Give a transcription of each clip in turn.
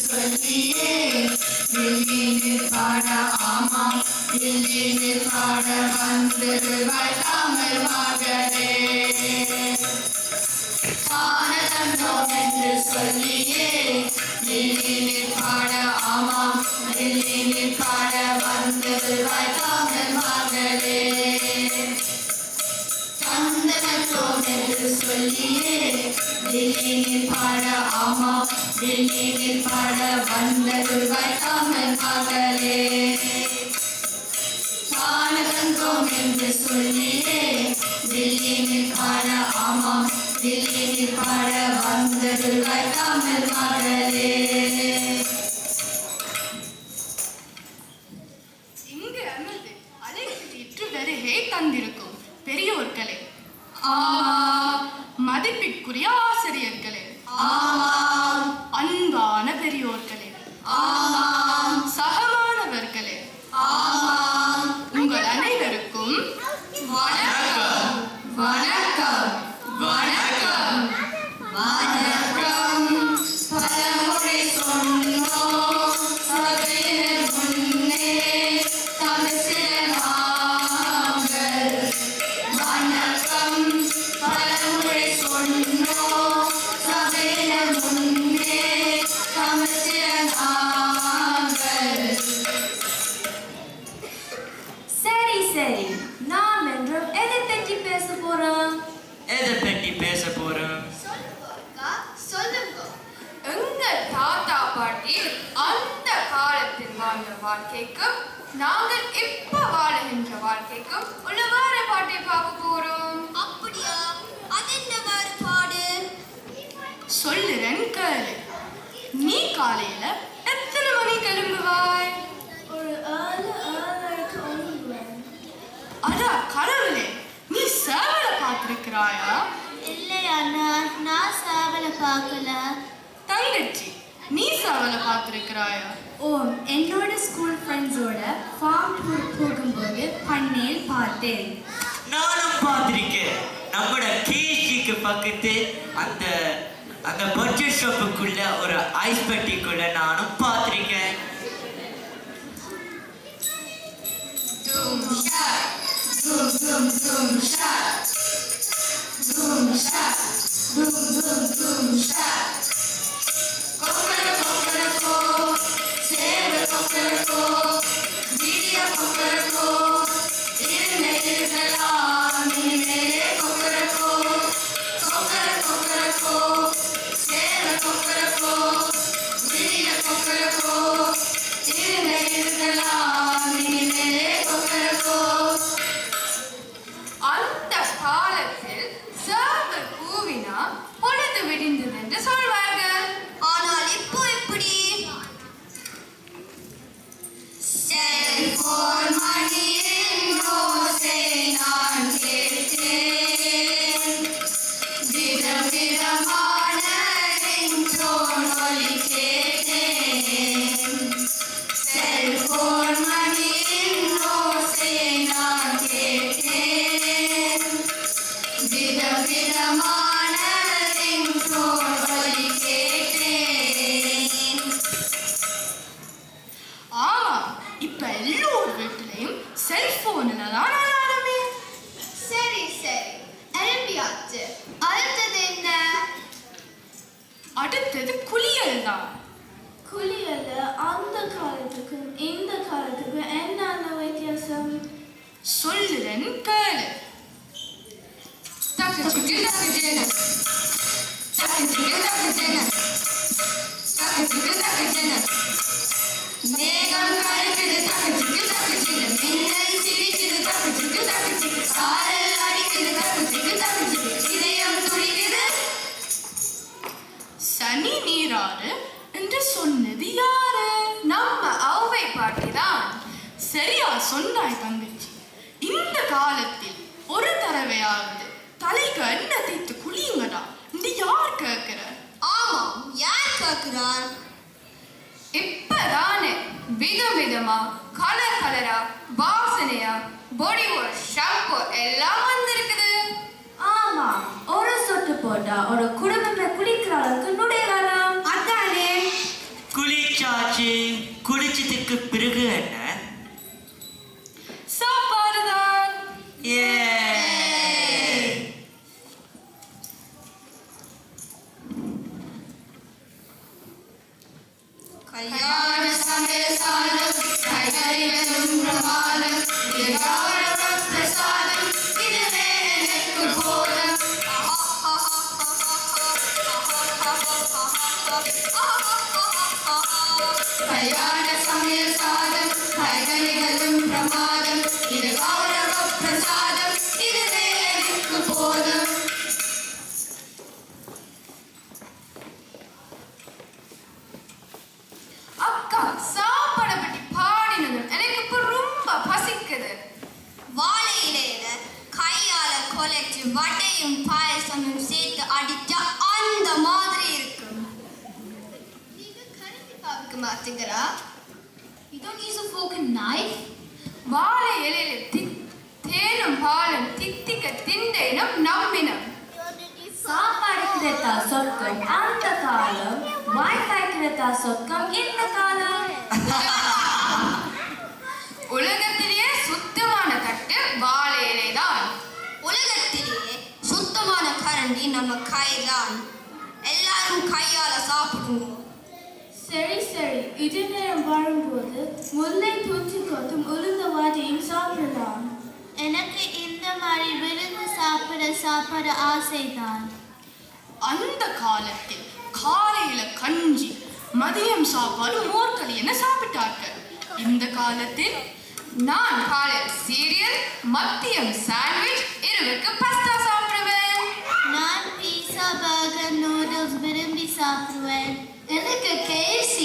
சொல்லியே தில்லியில் பாட ஆமாம் தில்லியில் பாட வந்திருவாய் தமிழ் மகளே ஆனந்தம் என்று சொல்லியே தில்லியில் பாட ஆமாம் தில்லியில் பாட வந்திருவாய் தமிழ் மகளே சந்தனத்தோம் என்று சொல்லியே தில்லியில் பாட ஆமாம் தில்லியில் பாட வந்திருவாய் தமிழ் மகளே ஆனந்தம் என்று சொல்லியே தில்லியில் பாட ஆமாம் தில்லியில் பாட வந்திருவாய் தமிழ் மகளே இங்கு அமர்ந்து அழைத்து இற்று வருகை தந்திருக்கும் பெரியோர்களே, மதிப்பிற்குரிய ஆசிரியர்களே, அன்பான பெரியோர்களே, சகமானவர்களே, உங்கள் அனைவருக்கும் வணக்கம் வணக்கம் வணக்கம் வணக்கம் பலமுறை சொன்னோம் சபையினர் முன்னே தமிழ் சிறநாங்கள் வணக்கம் பலமுறை சொன்னோம் சபையினர் முன்னே தமிழ் சிறநாங்கள் சரி சரி, நாம் என்றும் எதை பற்றி பேச போறோம்? எதை பற்றி பேச போறோம்? சொல்லுங்க. எங்கள் தாத்தா பாட்டி அந்த காலத்தில் வாழ்ந்த வாழ்க்கைக்கும் நாங்கள் இப்ப வாழுகின்ற வாழ்க்கைக்கும் உள்ள வேறுபாட்டை பார்க்க போறோம். அப்படியா? அது என்ன வேறுபாடு? சொல்லுறேன் கேளு. நீ காலையில எத்தனை மணிக்கு எழும்புவாய்? ஒரு 7:30 ஒன்பது. அதா கடவுளே, நீ சேவலை பார்த்திருக்கிறாயா? இல்லையா, நான் சேவலை பார்க்கல. தங்கச்சி, நீ சேவலை பார்த்திருக்கிறாயா? ஓம், என்னோட ஸ்கூல் ஃப்ரெண்ட்ஸோட ஃபார்ம் டூர் போகும்போது பண்ணையில் பார்த்தேன். நானும் பார்த்திருக்கேன். நம்மட கேஜிக்கு பக்கத்து அந்த அந்த பட்ஜெட் ஷாப்புக்குள்ள ஒரு ஐஸ் பெட்டிக்குள்ள நானும் பார்த்திருக்கேன். Doom shot, doom doom doom shot, doom shot, doom doom doom shot. Kokoroko, சேவல் kokoroko, வீடிய kokoroko, இருந்த இருக்கலாம் இனிமேலே kokoroko, kokoroko, சேவல் kokoroko, வீடிய kokoroko, இருந்த இருக்கலாம் இனிமேலே kokoroko. அந்த காலத்தில் சேவல் கூவினா பொழுது விடிந்தது என்று சொல்வார்கள். ஆனால் இப்போ எப்படி? செல்போன் மணியின் ஓசை நான் கேட்டேன். விதவிதமான ரிங்டோன் ஒலி கேட்டேன். செல்போன் மணியின் ஓசை நான் கேட்டேன். விதவிதமான ரிங்டோன் ஒலி கேட்டேன். ஆமா, இப்ப எல்லோர் வீட்டிலையும் செல்போன்ல தான் அலாரமே. சரி சரி, எழும்பியாச்சு. அடுத்தது என்ன? அடுத்தது குளியல் தான். குளியல அந்த காலத்துக்கும் இந்த காலத்துக்கும் என்ன வித்தியாசம்? சொல்லுறேன் கேளு. தக்கச்சிக்கு தக்கச்சேன தக்கச்சிக்கு தக்கச்சேன தக்கச்சிக்கு தக்கச்சேன மேகம் கருக்குது தக்கச்சிக்கு தக்கச்சேன மின்னல் சிரிக்குது தக்கச்சிக்கு தக்கச்சிக்கு சாரல் அடிக்குது தக்கச்சிக்கு தக்கச்சிக்கு இதயம் துடிக்குது. சனி நீராறு என்று சொன்னது யாரு? நம்ம ஔவை பாட்டி தான். சரியா சொன்னாய் தங்கச்சி. இந்த காலத்தில் ஒரு தடவையாவது தலைக்கு எண்ணெய் தேய்த்து குளியுங்கடா இந்த யார் கேட்கிற? ஆமாம், யார் கேட்கிறார்? இப்பதானே விதவிதமா கலர் கலரா வாசனையா பாடி வாஷ் ஷாம்பு எல்லாம் வந்திருக்குது. ஆமா, ஒரு சொட்டு போட்டா ஒரு குடும்பமே குளிக்கிற அளவுக்கு நுழையலாம். அதானே குளி இதுக்கு பிறகு என்ன? சாப்பாடுதான். கல்யாண சமையல் சாதம் கைகறிகளும் பிரமாதம் இது கௌரவ பிரசாதம் இதுவே எனக்கு போதும். கல்யாண சமையல் சாதம் கைகறிகளும் பிரமாதம் இது கௌரவ பிரசாதம் இதுவே எனக்கு போதும். அக்கா சாப்பாடை பற்றி பாடினதும் எனக்கு இப்ப ரொம்ப பசிக்குது. வாழை இலையில கையால கொலைச்சு வடையும் பாயசமும் சேர்த்து அடிச்சா அந்த மாதிரி இருக்கும். நீங்க கரண்டி பாவுக்கு மாத்துக்கிறா? You don't use a fork and knife? வாழை இலையில தேனும் பாலும் தித்திக்க திண்டேனும் நம்பினம். சாப்பாடு கிடைத்தா சொர்க்கம் அந்த காலம், வைஃபை கிடைத்தா சொர்க்கம் இந்த காலம். உலகத்திலேயே சுத்தமான தட்டு வாழை இலைதான். உலகத்திலேயே சுத்தமான கரண்டி நம்ம கைதான். எல்லாரும் கையால சாப்பிடுவோம். சரி சரி, இது நேரம் வரும்போது முல்லை தூச்சி கொத்தும் உளுந்த வாடியும் சாப்பிடலாம். எனக்கு இந்த மாதிரி விருந்து சாப்பிட ஆசைதான். அந்த காலத்தில் காலையில கஞ்சி, மதியம் சாப்பாடு மோர்களி என சாப்பிட்டார்கள். இந்த காலத்தில் நான் காலையில் சீரியல், மதியம் சாண்ட்விச், இரவுக்கு பாஸ்தா சாப்பிடுவேன். நான் பீஸா, பர்கர், நூடுல்ஸ் விரும்பி சாப்பிடுவேன். எனக்கு KFC,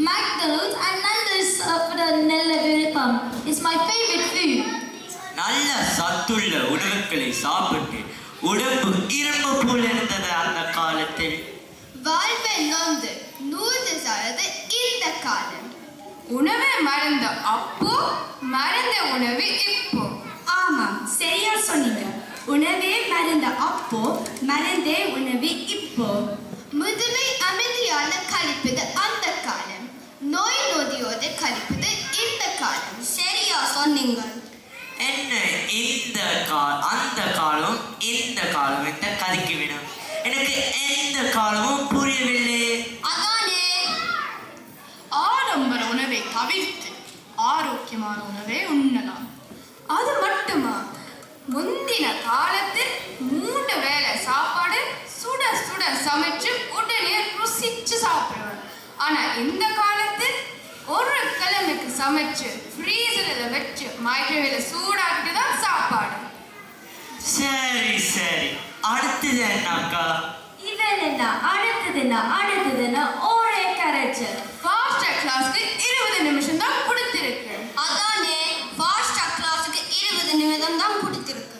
McDonald's and Nando's சாப்பிட நல்ல விருப்பம். It's my favorite food. நல்ல சத்துள்ள உணவுகளை சாப்பிட்டு உடம்பு இரும்பு போல இருந்தது அந்த காலத்தில். வாழ்வை நொந்து நூறு சாரது இந்த காலம். உணவே மறந்த அப்போ, மறந்த உணவு இப்போ. ஆமாம், சரியா சொன்னீங்க. உணவே மறந்த அப்போ, மறந்தே உணவு இப்போ. முதுமை அமைதியான கழிப்பது அந்த காலம். நோய் நொடியோடு கழிப்பது இந்த காலம். சரியா சொன்னீங்க. என்ன அந்த காலம் இந்த காலம் என்ற கதைக்கு விடும். எனக்கு எந்த காலமும் புரியவில்லை. அதானே ஆடம்பர உணவை தவிர்த்து ஆரோக்கியமான உணவை உண்ணலாம். அது மட்டுமா, முந்தின காலத்தில் 3 வேளை சாப்பாடு சுட சுட சமைச்சு உடனே ருசிச்சு சாப்பிடுவேன். ஆனா இந்த காலத்தில் ஒரு கிழமைக்கு சமைச்சு ஃப்ரீசரில் வச்சு மைக்ரோவேவ்ல சூடாக்கிட்டு தான் சாப்பாடு. சரி சரி, அடுத்தது என்னக்கா? இவனா அடுத்ததுன்னா ஒரே கரைச்சல். ஃபாஸ்ட் கிளாஸ்க்கு 20 நிமிஷம் தான் கொடுத்திருக்கு. அதானே ஃபாஸ்ட் கிளாஸுக்கு 20 நிமிடம் தான் பிடித்திருக்கு.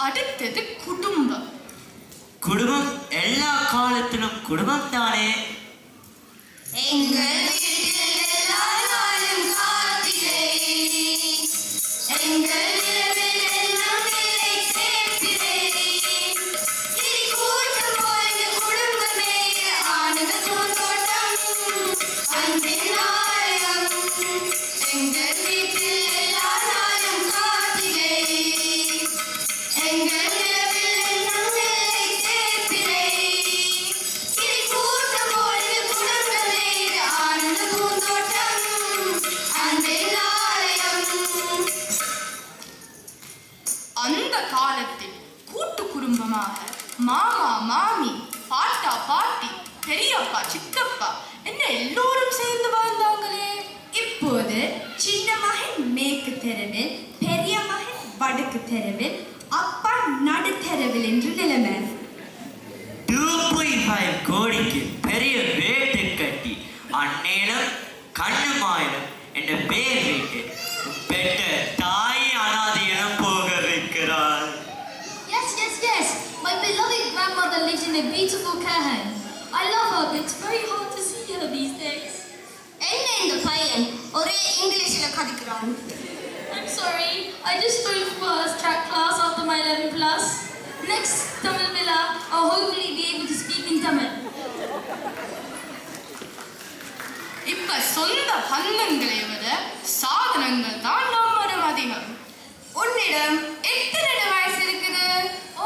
அடுத்தது குடும்பம். குடும்பம் எல்லா காலத்திலும் குடும்பம் தானே. எங்கள் வீட்டில் எல்லா நாளும் காத்திரை. எங்கள் இரவில் எல்லாம் இல்லை சேர்த்திரை. சிறி கூட்டம் போல குடும்பமே ஆனந்த பூந்தோட்டம் அன்பின் ஆலயம். எங்கள் வீட்டில் எல்லா நாளும் காத்திரை. எங்கள் இரவில் எல்லாம் இல்லை சேர்த்திரை. சிறி கூட்டம் போல குடும்பமே ஆனந்த பூந்தோட்டம் அன்பின் ஆலயம். அந்த காலத்தில் கூட்டு குடும்பமாக மாமா, மாமி, பாட்டா, பாட்டி, பெரியப்பா, சித்தப்பா என்ன எல்லோரும் சேர்ந்து வாழ்ந்தாங்களே. இப்போது சின்ன மகன் மேற்கு தெருவில், பெரிய மகன் வடக்கு தெருவில், அப்பா நடுத்தெருவில் என்று நிலைமை. 2.5 கோடிக்கு பெரிய வேட்டு கட்டி அந்நேரம் கண்ணுமாயிரம் என்ற பேர் வைத்து பெற்ற தாய் அனாதையிடம் போக வைக்கிறார். Yes. My beloved grandmother lives in a beautiful care home. I love her, but it's very hard to see her these days. என்ன இந்த பையன் ஒரே இங்கிலீஷ்ல கதிக்கிறான்? I'm sorry, I just joined first track class after my 11 plus. Next Tamil Villa, I'll hopefully be able to speak in Tamil. இப்ப சொந்த பந்தங்களை விட சாதனங்கள் தான் நம்மிடம் அதிகம். உன்னிடம் எத்தனை டிவைஸ் இருக்குது?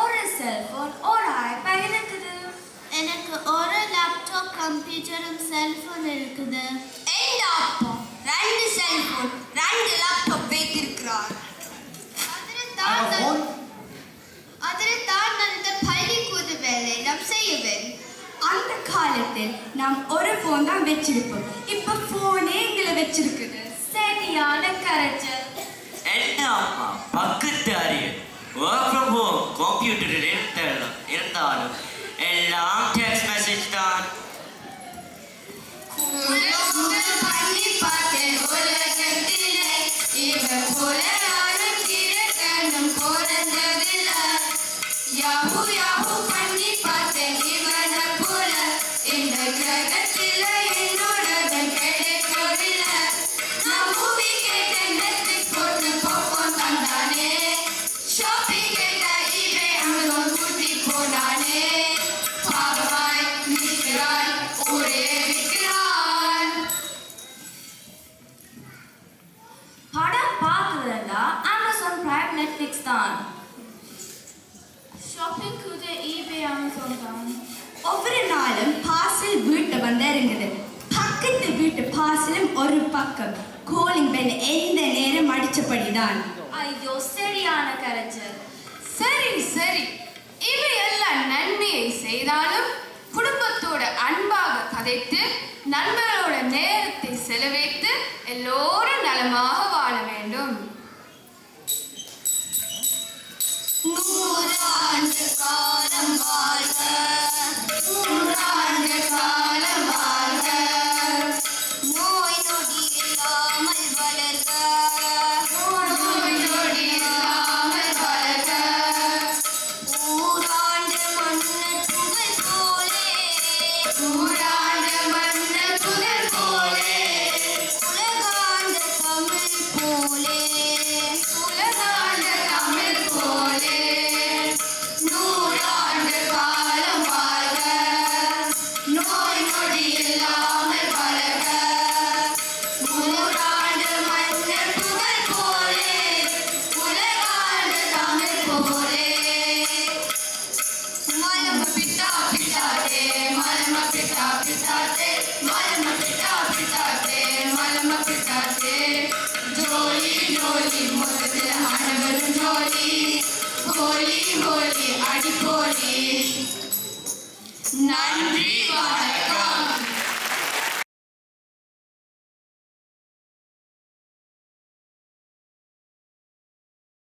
ஒரு செல்போன், ஒரு ஐபேட் இருக்குது. எனக்கு ஒரு லேப்டாப், கம்ப்யூட்டரும் செல்போன் இருக்குது. எந்த அப்பா 2 செல்போன் 2 லேப்டாப் வைத்திருக்கிறார். அதில் தான் நான் இந்த பள்ளிக்கூட வேலை நாம் செய்யவேன். அந்த காலத்தில் நாம் ஒரு போன் தான் வச்சிருப்போம். இப்ப போனே எங்களை வச்சிருக்குது. சரியான கரைச்சல். என்ன அம்மா பக்கத்து அறியல் ஒர்க் ஃப்ரம் ஹோம் கம்ப்யூட்டரில் இருந்தாலும் எல்லாம் டெக்ஸ்ட் மெசேஜ் தான். பண்ணி பார்த்தேன் உலகத்திலே இவன் போல நானும் கிழக்கணும் பிறந்ததில்லை. யாஹூ யாஹூ பண்ணி பார்த்தேன் இவனை போல இந்த கிரகத்தில் என்னோடதன் கிடைக்கவில்லை. நான் மூவி கேட்டேன், நெட்ஃபிளிக்ஸ் போட்டு பாப்கார்ன் தந்தானே. ஷாப்பிங் கேட்டேன், eBay அமேசான் கூட்டி போனானே. பாவமாய் நிற்கிறான், ஊரே விற்கிறான். படம் பார்க்குறதெல்லாம் அமேசான் பிரைம், நெட்ஃபிளிக்ஸ் தான். ஷாப்பிங் கூட eBay, அமேசான் தான். ஒவ்வொரு நாளும் பார்சல் வீட்டை வந்து இறங்குது. பக்கத்து வீட்டு பார்சலும் ஒரு பக்கம். கோலிங் பெல் எந்த நேரம் அடிச்சபடிதான். ஐயோ, சரியான கரைச்சல். சரி சரி, இவையெல்லாம் நன்மையை செய்தாலும் குடும்பத்தோட அன்பாக கதைத்து நண்பர்களோட நேரத்தை செலவைத்து எல்லோரும் நலமாக வாழ வேண்டும். 100 ஆண்டு காலம் வாழ்க, 100 ஆண்டு காலம் வாழ்க. நோய் நொடி இல்லாமல் வளர்க, நோய் நொடி இல்லாமல் வளர்க. ஊராண்டு மன்னர் புகழ் போலே, ஊராண்டு